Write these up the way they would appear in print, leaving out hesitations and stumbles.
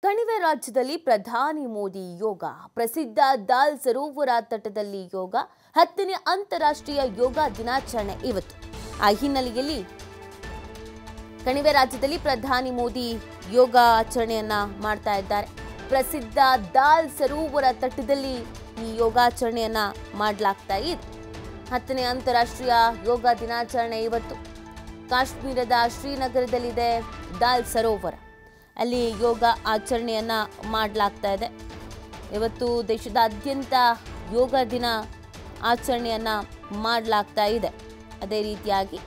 ಕಣಿವೆ ರಾಜ್ಯದಲ್ಲಿ ಪ್ರಧಾನಿ ಮೋದಿ ಯೋಗ ಪ್ರಸಿದ್ಧ ದಾಲ್ ಸರೋವರ ತಟದಲ್ಲಿ ಯೋಗ 10ನೇ ಅಂತಾರಾಷ್ಟ್ರೀಯ ಯೋಗ ದಿನಾಚರಣೆ ಇವತ್ತು ಆ ಹಿನ್ನೆಲೆಯಲ್ಲಿ ಕಣಿವೆ ರಾಜ್ಯದಲ್ಲಿ ಪ್ರಧಾನಿ ಮೋದಿ ಯೋಗ ಆಚರಣೆಯನ್ನ ಮಾಡ್ತಾ ಇದ್ದಾರೆ। ಪ್ರಸಿದ್ಧ ದಾಲ್ ಸರೋವರ ತಟದಲ್ಲಿ ಈ ಯೋಗಾಚರಣೆಯನ್ನ ಮಾಡಲಾಗ್ತಾ ಇದೆ। 10ನೇ ಅಂತಾರಾಷ್ಟ್ರೀಯ ಯೋಗ ದಿನಾಚರಣೆ ಇವತ್ತು ಕಾಶ್ಮೀರದ ಶ್ರೀನಗರದಲ್ಲಿದೆ ದಾಲ್ ಸರೋವರ, ಅಲ್ಲಿ ಯೋಗ ಆಚರಣೆಯನ್ನ ಮಾಡಲಾಗ್ತಾ ಇದೆ। ಇವತ್ತು ದೇಶದಾದ್ಯಂತ ಯೋಗ ದಿನ ಆಚರಣೆಯನ್ನ ಮಾಡಲಾಗ್ತಾ ಇದೆ। ಅದೇ ರೀತಿಯಾಗಿ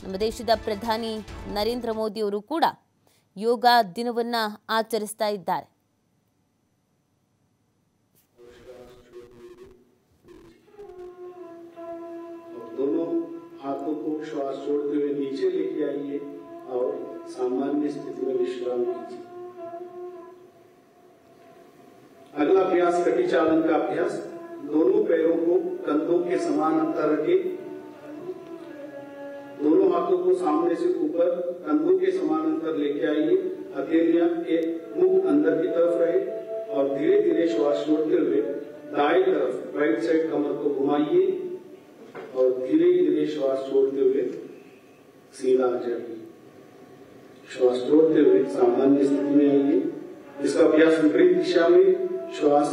ನಮ್ಮ ದೇಶದ ಪ್ರಧಾನಿ ನರೇಂದ್ರ ಮೋದಿ ಅವರು ಕೂಡ ಯೋಗ ದಿನವನ್ನ ಆಚರಿಸ್ತಾ ಇದ್ದಾರೆ। दोनों हाथों को श्वास छोड़ते हुए नीचे लेके आइए और सामान्य स्थिति में विश्राम कीजिए। अगला अभ्यास कटी चालन का अभ्यास। दोनों पैरों को कंधों के समान अंतर रखें। दोनों हाथों को सामने से ऊपर कंधों के समान अंतर लेके आइए। हथेलियां के मुख अंदर की तरफ रहे और धीरे धीरे श्वास छोड़ते हुए दाएं तरफ राइट साइड कमर को घुमाइए और धीरे धीरे श्वास छोड़ते हुए सीधा आ जाइए। श्वास छोड़ते हुए सामान्य स्थिति में आइए। इसका अभ्यास विपरीत दिशा में श्वास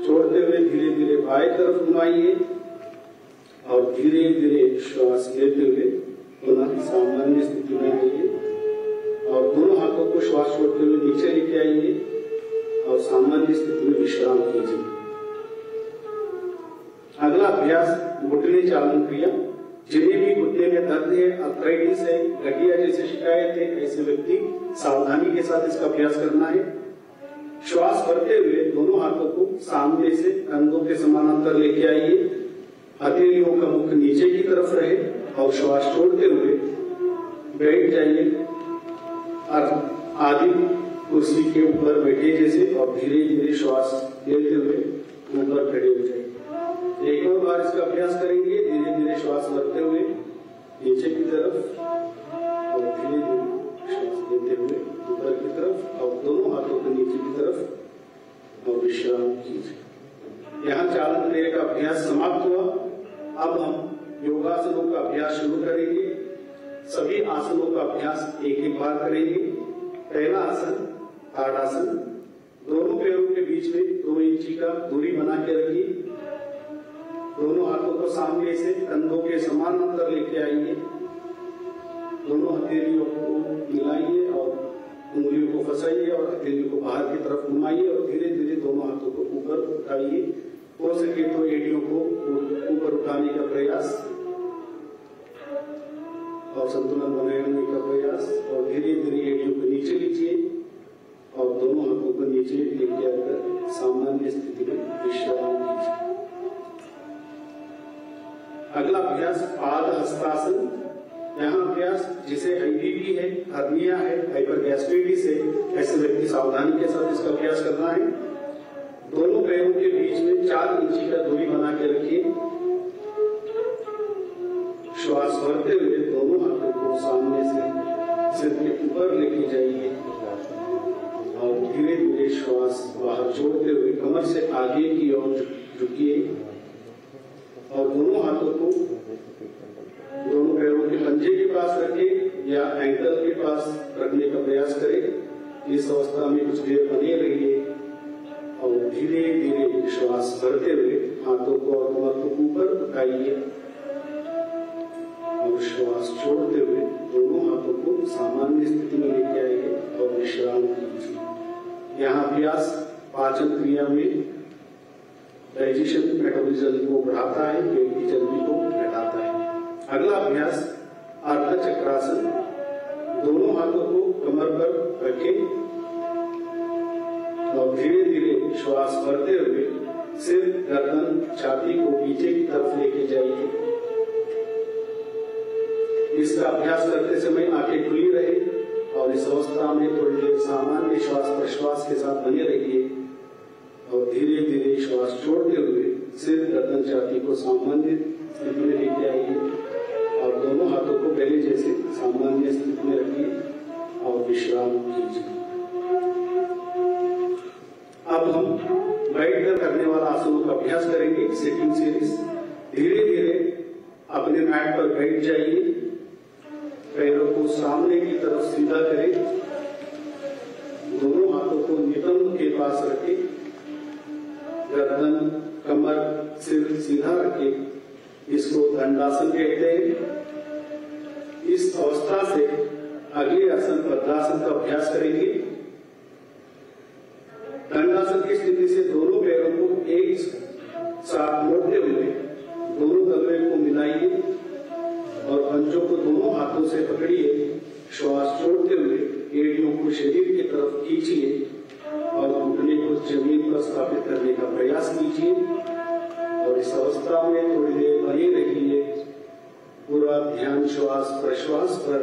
छोड़ते हुए धीरे धीरे बाएं तरफ घुमाइए और धीरे धीरे श्वास लेते हुए पुनः सामान्य स्थिति में आइए और दोनों हाथों को श्वास छोड़ते हुए नीचे लेके आइए और सामान्य स्थिति में विश्राम कीजिए। अगला अभ्यास घुटने चालन क्रिया। जिन्हें भी घुटने में दर्द है, अर्थराइटिस है, गठिया जैसी शिकायत है, ऐसे व्यक्ति सावधानी के साथ इसका अभ्यास करना है। श्वास भरते हुए दोनों हाथों को सामने से कंधों के समानांतर लेके आइए। हथेलियों का मुख नीचे की तरफ रहे और श्वास छोड़ते हुए बैठ जाइए आदि कुर्सी के ऊपर बैठे जैसे और धीरे धीरे श्वास लेते हुए ऊपर खड़े हो जाइए। एक और बार इसका अभ्यास करेंगे। धीरे धीरे श्वास भरते हुए नीचे की तरफ और धीरे धीरे श्वास लेते हुए ऊपर की तरफ और दोनों हाथों को नीचे की तरफ और विश्राम कीजिए। यहाँ चालन क्रिया का अभ्यास समाप्त हुआ। अब हम योगासनों का अभ्यास शुरू करेंगे। सभी आसनों का अभ्यास एक एक बार करेंगे। पहला आसन ताड़ासन। दोनों पैरों के बीच में 2 इंची का दूरी बना के रखिए। दोनों हाथों को सामने से कंधों के समान अंतर लेके आइए। दोनों हथेलियों को मिलाइए और उंगलियों को फंसाइए और हथेलियों को बाहर की तरफ घुमाइए और धीरे धीरे दोनों हाथों को ऊपर उठाइए। हो सके तो एड़ियों को ऊपर उठाने का प्रयास और संतुलन बनाने का प्रयास और धीरे धीरे एड़ियों को नीचे लीजिए और दोनों हाथों को नीचे लेके आकर सामान्य स्थिति में विश्राम कीजिए। अगला अभ्यास पाद हस्तासन। यहाँ अभ्यास जिसे आईबीपी है, हर्निया है, हाइपरगैस्ट्राइटिस है, ऐसे व्यक्ति सावधानी के साथ इसका अभ्यास करना है। दोनों पैरों के बीच में 4 इंची का दूरी बना के रखिए। श्वास भरते हुए दोनों हाथों को सामने से सिर के ऊपर लेके जाइए और धीरे धीरे श्वास बाहर छोड़ते हुए कमर से आगे की ओर झुकिए और दोनों हाथों को दोनों पैरों के पंजे के पास रखें या एंकल के पास रखने का प्रयास करें। इस अवस्था में कुछ देर बने रहिए और धीरे धीरे श्वास भरते हुए हाथों को और कमर को ऊपर उठाइए और श्वास छोड़ते हुए दोनों हाथों को सामान्य स्थिति में लेके आइए और विश्राम कीजिए। यहाँ अभ्यास पाचन क्रिया में डाइजेशन मेटाबॉलिज्म को बढ़ाता है, पेट की चर्बी को घटाता है। अगला अभ्यास अर्ध चक्रासन। दोनों हाथों को कमर पर रखें और धीरे धीरे श्वास भरते हुए सिर, गर्दन, छाती को पीछे की तरफ लेके जाइए। इसका अभ्यास करते समय आंखें खुली रहे और इस अवस्था में थोड़ी देर सामान्य श्वास प्रश्वास के साथ बने रहिए और धीरे धीरे श्वास छोड़ते हुए सिर, गर्दन, छाती को सामान्य स्थिति में लेके आइए और दोनों हाथों को पहले जैसे सामान्य स्थिति में रखिए और विश्राम कीजिए। बैठकर करने वाला आसनों का अभ्यास करेंगे, सिटिंग सीरीज। धीरे धीरे अपने मैट पर बैठ जाइए, पैरों को सामने की तरफ सीधा करें, दोनों हाथों को नितंब के पास रखें, गर्दन, कमर, सिर सीधा रखें। इसको दंडासन कहते हैं। इस अवस्था से अगले आसन भद्रासन का अभ्यास करेंगे। दंडासन की स्थिति से दोनों पैरों को एक साथ मोड़ते हुए दोनों तलवे को मिलाइए और पंजों को दोनों हाथों से पकड़िए। श्वास छोड़ते हुए एड़ियों को शरीर की तरफ खींचिए और घुटने को जमीन पर स्थापित करने का प्रयास कीजिए और इस अवस्था में थोड़ी देर बने रहिए। पूरा ध्यान श्वास प्रश्वास पर।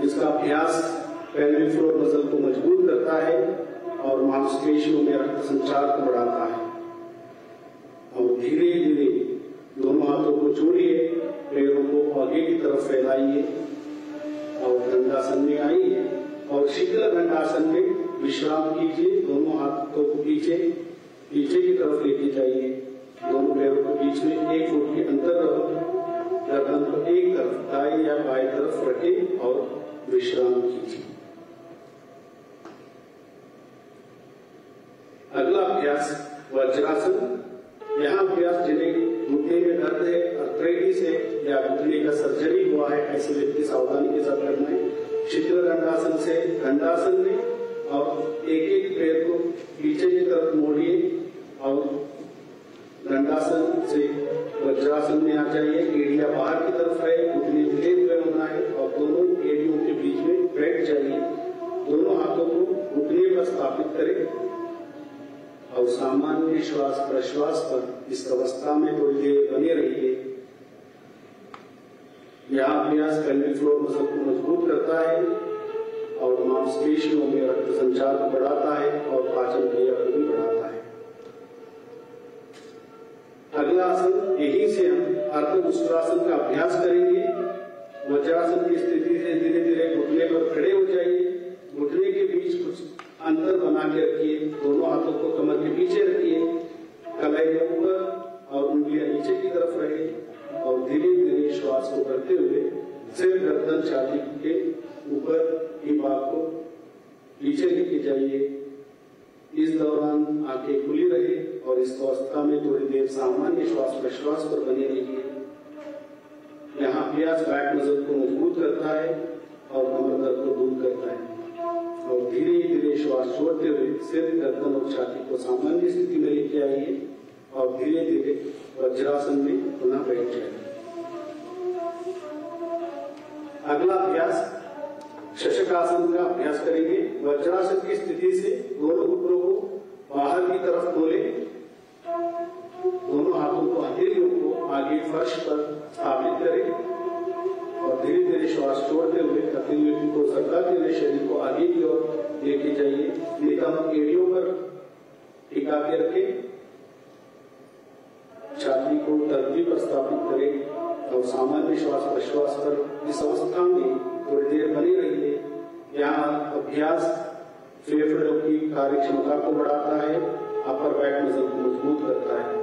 इसका अभ्यास पेल्विक फ्लोर मसल को मजबूत करता है और मांसपेशियों में रक्त संचार को बढ़ाता है। और धीरे धीरे दोनों हाथों को जोड़िए, पैरों को आगे की तरफ फैलाइए और दंडासन में आइए और शीतल दंडासन में विश्राम कीजिए। दोनों हाथों को पीछे की तरफ लेके जाइए। दोनों पैरों के बीच में 1 फुट के अंतर रहो। गर्दन को एक तरफ दाएं या बाएं तरफ रखें और विश्राम कीजिए। अगला अभ्यास वज्रासन। यहाँ अभ्यास जिन्हें घुटने में दर्द है, आर्थराइटिस है या घुटने का सर्जरी हुआ है, ऐसे व्यक्ति सावधानी के साथ करना है। शीतल दंडासन से दंडासन में और एक एक पैर को पीछे की तरफ मोड़िए और दंडासन से वज्रासन में आ जाइए। एड़ियां बाहर की तरफ है, घुटने मिले हुए होना है और दोनों एड़ियों के बीच में बैठ जाइए। दोनों हाथों को घुटने पर स्थापित करें और सामान्य श्वास प्रश्वास पर इस अवस्था में थोड़ी देर बने रहिए। यह अभ्यास पेल्विक फ्लोर मसल को मजबूत करता है और मांसपेशियों में रक्त संचार को बढ़ाता है और पाचन क्रिया को भी बढ़ाता है। अगला आसन, यहीं से हम अर्धमुस्कुरासन का अभ्यास करेंगे। वज्रासन की स्थिति से धीरे धीरे घुटने पर खड़े हो जाइए। घुटने के बीच कुछ अंतर बना के रखिए। दोनों हाथों को कमर के पीछे रखिए, कलाई के ऊपर और उंगलियां नीचे की तरफ रहे और धीरे धीरे श्वास को करते हुए सिर, गर्दन, छाती के ऊपर की भाग को नीचे लेके जाइए। इस दौरान आंखें खुली रहे और इस अवस्था में थोड़ी देर सामान्य श्वास प्रश्वास पर बने रहिए। यहाँ अभ्यास बैक मसल को मजबूत करता है और कमर दर्द को दूर करता है। और धीरे धीरे श्वास छोड़ते हुए सिर, गर्दन और छाती को सामान्य स्थिति में लेके आइए और धीरे धीरे वज्रासन में पुनः बैठ जाइए। अगला अभ्यास शशकासन का अभ्यास करेंगे। वज्रासन की स्थिति से दोनों घुटनों को बाहर की तरफ खोले, दोनों हाथों को हथेलियों को आगे फर्श पर स्थापित करें और धीरे धीरे श्वास छोड़ते हुए हथेलियों को सरकाते हुए शरीर को आगे की ओर लेके जाइए। नितंब एड़ियों पर टिका के रखें, छाती को धरती पर स्थापित करें और सामान्य श्वास प्रश्वास पर इस अवस्था में थोड़ी देर बनी रहिए। यहाँ अभ्यास फेफड़ों की कार्य क्षमता को बढ़ाता है, अपर बैक मसल को मजबूत करता है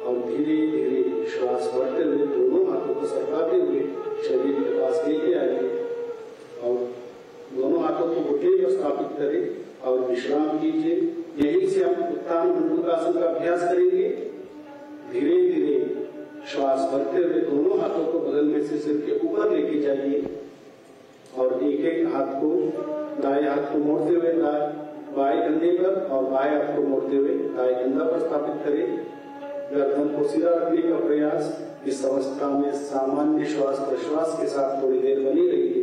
और धीरे धीरे श्वास बढ़ते हुए दोनों हाथों को सरकाते हुए शरीर के पास लेके आइए और दोनों हाथों को घुटने पर स्थापित करें और विश्राम कीजिए। यहीं से हम उत्तान मंडूकासन का अभ्यास करेंगे। धीरे धीरे श्वास भरते हुए दोनों हाथों को बगल में से सिर के ऊपर लेके जाइए और एक एक हाथ को दाएं हाथ को मोड़ते हुए बाएं कंधे पर और बाएं हाथ को मोड़ते हुए दाएं कंधा पर स्थापित करें। गर्दन को सीधा रखने का प्रयास। इस अवस्था में सामान्य श्वास प्रश्वास के साथ थोड़ी देर बनी रहिए।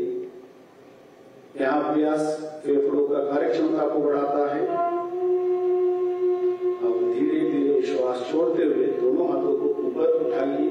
यह अभ्यास फेफड़ों का कार्यक्षमता को बढ़ाता है और धीरे धीरे श्वास छोड़ते हुए दोनों हाथों को ऊपर उठाइए